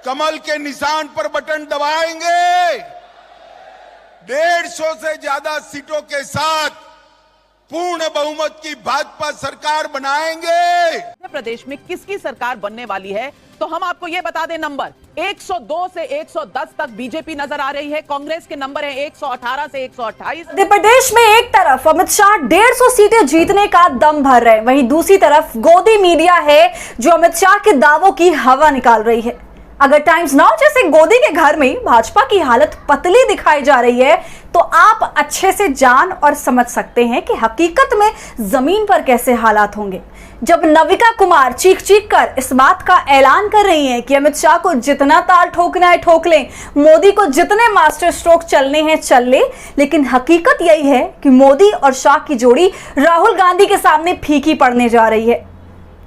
कमल के निशान पर बटन दबाएंगे, 150 से ज्यादा सीटों के साथ पूर्ण बहुमत की भाजपा सरकार बनाएंगे। मध्य प्रदेश में किसकी सरकार बनने वाली है तो हम आपको यह बता दें, नंबर 102 से 110 तक बीजेपी नजर आ रही है, कांग्रेस के नंबर है 118 से 128। मध्य प्रदेश में एक तरफ अमित शाह 150 सीटें जीतने का दम भर रहे हैं, वहीं दूसरी तरफ गोदी मीडिया है जो अमित शाह के दावों की हवा निकाल रही है। अगर टाइम्स नाउ जैसे गोदी के घर में भाजपा की हालत पतली दिखाई जा रही है तो आप अच्छे से जान और समझ सकते हैं कि हकीकत में जमीन पर कैसे हालात होंगे। जब नविका कुमार चीख चीख कर इस बात का ऐलान कर रही हैं कि अमित शाह को जितना ताल ठोकना है ठोक लें, मोदी को जितने मास्टर स्ट्रोक चलने हैं चल ले, लेकिन हकीकत यही है कि मोदी और शाह की जोड़ी राहुल गांधी के सामने फीकी पड़ने जा रही है।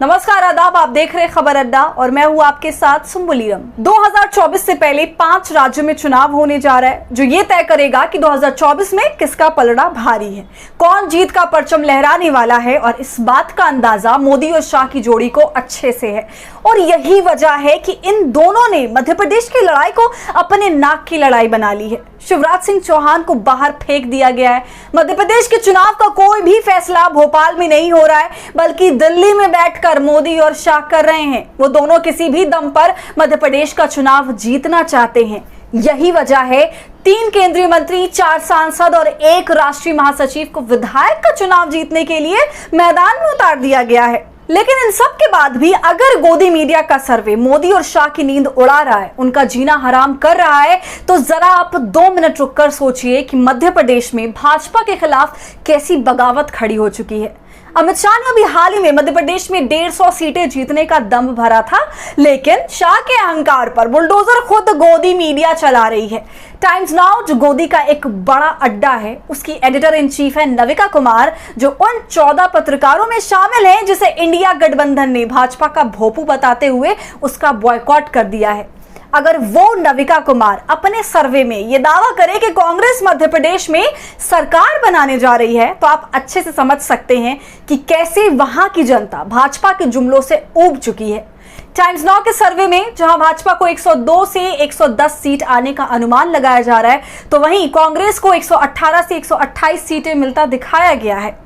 नमस्कार, आदाब, आप देख रहे हैं खबर अड्डा और मैं हूं आपके साथ सुम्बुलीरम। 2024 से पहले 5 राज्यों में चुनाव होने जा रहा है जो ये तय करेगा कि 2024 में किसका पलड़ा भारी है, कौन जीत का परचम लहराने वाला है। और इस बात का अंदाजा मोदी और शाह की जोड़ी को अच्छे से है और यही वजह है कि इन दोनों ने मध्य प्रदेश की लड़ाई को अपने नाक की लड़ाई बना ली है। शिवराज सिंह चौहान को बाहर फेंक दिया गया है। मध्य प्रदेश के चुनाव का कोई भी फैसला भोपाल में नहीं हो रहा है बल्कि दिल्ली में बैठकर मोदी और शाह कर रहे हैं। वो दोनों किसी भी दम पर मध्य प्रदेश का चुनाव जीतना चाहते हैं। यही वजह है 3 केंद्रीय मंत्री, 4 सांसद और 1 राष्ट्रीय महासचिव को विधायक का चुनाव जीतने के लिए मैदान में उतार दिया गया है। लेकिन इन सब के बाद भी अगर गोदी मीडिया का सर्वे मोदी और शाह की नींद उड़ा रहा है, उनका जीना हराम कर रहा है, तो जरा आप 2 मिनट रुककर सोचिए कि मध्य प्रदेश में भाजपा के खिलाफ कैसी बगावत खड़ी हो चुकी है। अमित शाह ने अभी हाल ही में मध्य प्रदेश में 150 सीटें जीतने का दम भरा था, लेकिन शाह के अहंकार पर बुलडोजर खुद गोदी मीडिया चला रही है। टाइम्स नाउ जो गोदी का एक बड़ा अड्डा है, उसकी एडिटर इन चीफ है नविका कुमार, जो उन 14 पत्रकारों में शामिल हैं जिसे इंडिया गठबंधन ने भाजपा का भोपू बताते हुए उसका बॉयकॉट कर दिया है। अगर वो नविका कुमार अपने सर्वे में ये दावा करे कि कांग्रेस मध्य प्रदेश में सरकार बनाने जा रही है तो आप अच्छे से समझ सकते हैं कि कैसे वहां की जनता भाजपा के जुमलों से ऊब चुकी है। टाइम्स नाउ के सर्वे में जहां भाजपा को 102 से 110 सीट आने का अनुमान लगाया जा रहा है, तो वहीं कांग्रेस को 118 से 128 सीटें मिलता दिखाया गया है।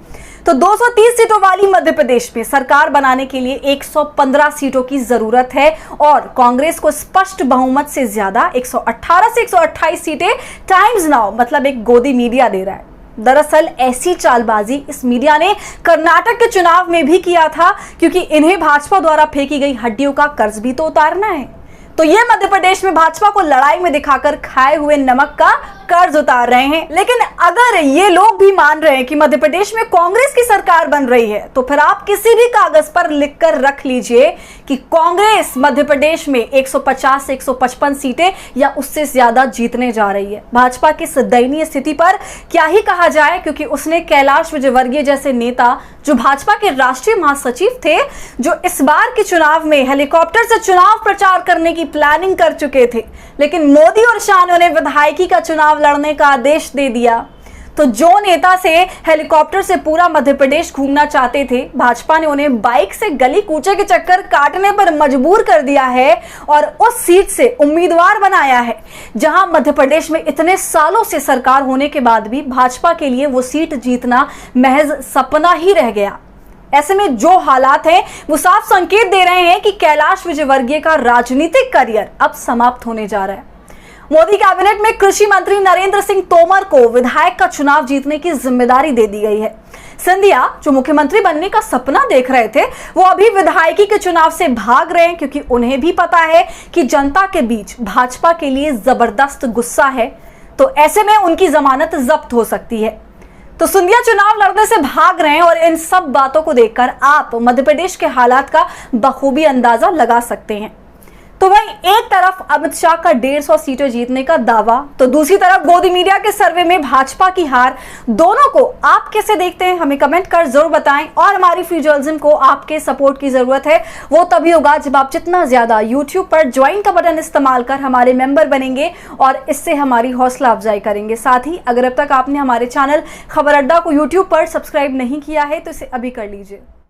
तो 230 सीटों वाली मध्य प्रदेश में सरकार बनाने के लिए 115 सीटों की जरूरत है और कांग्रेस को स्पष्ट बहुमत से ज्यादा 118 से 128 सीटें टाइम्स नाउ मतलब एक गोदी मीडिया दे रहा है। दरअसल ऐसी चालबाजी इस मीडिया ने कर्नाटक के चुनाव में भी किया था, क्योंकि इन्हें भाजपा द्वारा फेंकी गई हड्डियों का कर्ज भी तो उतारना है। तो ये मध्य प्रदेश में भाजपा को लड़ाई में दिखाकर खाए हुए नमक का कर्ज उतार रहे हैं। लेकिन अगर ये लोग भी मान रहे हैं कि मध्य प्रदेश में कांग्रेस की सरकार बन रही है, तो फिर आप किसी भी कागज पर लिखकर रख लीजिए कि कांग्रेस मध्य प्रदेश में 150 से 155 सीटें या उससे ज्यादा जीतने जा रही है। भाजपा की इस दयनीय स्थिति पर क्या ही कहा जाए, क्योंकि उसने कैलाश विजयवर्गीय जैसे नेता जो भाजपा के राष्ट्रीय महासचिव थे, जो इस बार के चुनाव में हेलीकॉप्टर से चुनाव प्रचार करने की प्लानिंग कर चुके थे, लेकिन मोदी और शाह ने उन्हें विधायकी का चुनाव लड़ने का आदेश दे दिया। तो जो नेता से हेलीकॉप्टर से पूरा मध्य प्रदेश घूमना चाहते थे, भाजपा ने उन्हें बाइक से गली कूचे के चक्कर काटने पर मजबूर कर दिया है और उस सीट से उम्मीदवार बनाया है जहां मध्य प्रदेश में इतने सालों से सरकार होने के बाद भी भाजपा के लिए वो सीट जीतना महज सपना ही रह गया। ऐसे में जो हालात हैं वो साफ संकेत दे रहे हैं कि कैलाश विजयवर्गीय का राजनीतिक करियर अब समाप्त होने जा रहा है। मोदी कैबिनेट में कृषि मंत्री नरेंद्र सिंह तोमर को विधायक का चुनाव जीतने की जिम्मेदारी दे दी गई है। सिंधिया जो मुख्यमंत्री बनने का सपना देख रहे थे, वो अभी विधायकी के चुनाव से भाग रहे हैं, क्योंकि उन्हें भी पता है कि जनता के बीच भाजपा के लिए जबरदस्त गुस्सा है, तो ऐसे में उनकी जमानत जब्त हो सकती है। तो सिंधिया चुनाव लड़ने से भाग रहे हैं और इन सब बातों को देखकर आप मध्य प्रदेश के हालात का बखूबी अंदाजा लगा सकते हैं। तो वहीं एक तरफ अमित शाह का 150 सीटें जीतने का दावा, तो दूसरी तरफ गोदी मीडिया के सर्वे में भाजपा की हार। दोनों को आप कैसे देखते हैं हमें कमेंट कर जरूर बताएं। और हमारी फ्री जर्नलिज्म को आपके सपोर्ट की जरूरत है, वो तभी होगा जब आप जितना ज्यादा यूट्यूब पर ज्वाइन का बटन इस्तेमाल कर हमारे मेंबर बनेंगे और इससे हमारी हौसला अफजाई करेंगे। साथ ही अगर अब तक आपने हमारे चैनल खबर अड्डा को यूट्यूब पर सब्सक्राइब नहीं किया है तो इसे अभी कर लीजिए।